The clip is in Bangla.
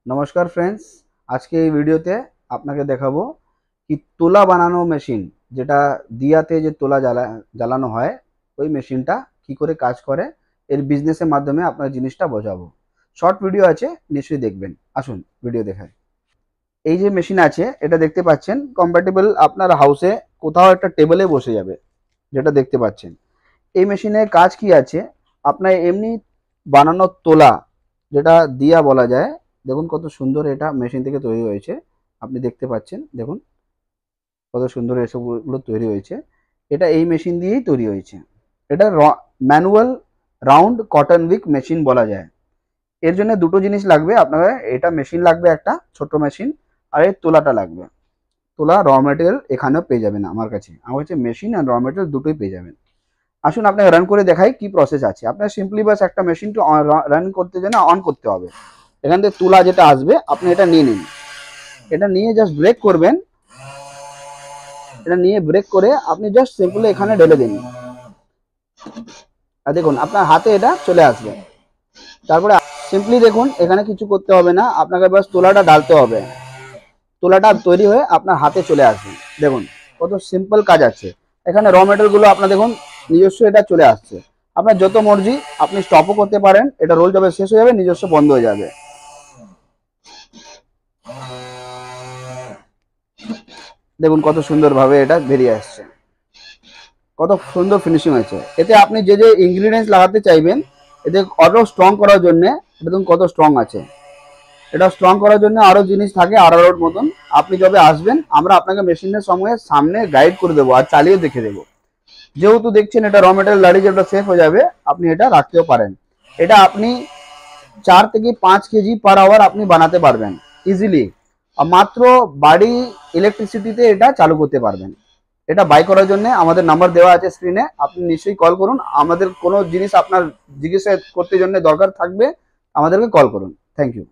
नमस्कार फ्रेंड्स, आज के भिडियोते आपनाके देखाबो कि तोला बानानो मेशिन जेटा दियाते जे तोला জ্বালানো হয় ওই মেশিনটা কি করে কাজ করে এর বিজনেসের মাধ্যমে আপনার জিনিসটা বোঝাবো। শর্ট ভিডিও আছে, নিশ্চয়ই দেখবেন। আসুন ভিডিও দেখাই। এই যে মেশিন আছে এটা দেখতে পাচ্ছেন কম্প্যাটেবল আপনার হাউসে কোথাও একটা টেবিলে বসে যাবে, যেটা দেখতে পাচ্ছেন। এই মেশিনে কাজ কি আছে, আপনার এমনি বানানো তোলা যেটা দিয়া বলা যায়, দেখুন কত সুন্দর এটা মেশিন থেকে তৈরি হয়েছে। আপনি দেখতে পাচ্ছেন, দেখুন কত সুন্দর এসবগুলো তৈরি হয়েছে। এটা এই মেশিন দিয়েই তৈরি হয়েছে। এটা manual round cotton wick machine বলা যায়। এর জন্য দুটো জিনিস লাগবে আপনার, এটা মেশিন লাগবে একটা ছোট মেশিন, আর এই তোলাটা লাগবে। তোলা র মেটেরিয়াল এখানেও পেয়ে যাবেন আমার কাছে মেশিন আর র মেটেরিয়াল দুটোই পেয়ে যাবেন। আসুন আপনাকে রান করে দেখাই কি প্রসেস আছে। আপনার সিম্পলি বাস একটা মেশিনকে রান করতে জন্য অন করতে হবে। এখান থেকে তুলা যেটা আসবে আপনি এটা নিয়ে নিন, এটা নিয়ে জাস্ট ব্রেক করবেন। এটা নিয়ে ব্রেক করে আপনি জাস্ট সিম্পলি এখানে ঢেলে দিন, আর দেখুন আপনার হাতে এটা চলে আসবে। তারপরে সিম্পলি দেখুন এখানে কিছু করতে হবে না, আপনাকে বাস তোলাটা ডালতে হবে। তোলাটা তৈরি হয়ে আপনার হাতে চলে আসবে। দেখুন কত সিম্পল কাজ আছে। এখানে র মেটেরিয়ালগুলো আপনার দেখুন নিজস্ব এটা চলে আসছে। আপনার যত মর্জি আপনি স্টপও করতে পারেন, এটা রোল যবে শেষ হয়ে যাবে নিজস্ব বন্ধ হয়ে যাবে। দেখুন কত সুন্দরভাবে এটা বেরিয়ে আসছে, কত সুন্দর ফিনিশিং হয়েছে। এতে আপনি যে যে ইনগ্রিডিয়েন্টস লাগাতে চাইবেন এতে আরো স্ট্রং করার জন্য, দেখুন কত স্ট্রং আছে। এটা স্ট্রং করার জন্য আরো জিনিস থাকে আড়াআড়োর মতন। আপনি যবে আসবেন আমরা আপনাকে মেশিনের সময় সামনে গাইড করে দেবো আর চালিয়ে দেখে দেবো। যেহেতু দেখছেন এটা র মেটেরিয়াল দাঁড়িয়ে যেটা সেফ হয়ে যাবে, আপনি এটা রাখতেও পারেন। এটা আপনি 4 থেকে 5 কেজি পার আওয়ার আপনি বানাতে পারবেন ইজিলি। মাত্র বাড়ি ইলেকট্রিসিটিতে এটা চালু করতে পারবেন। এটা বাই করার জন্য আমাদের নাম্বার দেওয়া আছে স্ক্রিনে, আপনি নিশ্চয়ই কল করুন। আমাদের কোনো জিনিস আপনার জিজ্ঞাসা করতে জন্য দরকার থাকবে আমাদেরকে কল করুন। Thank you.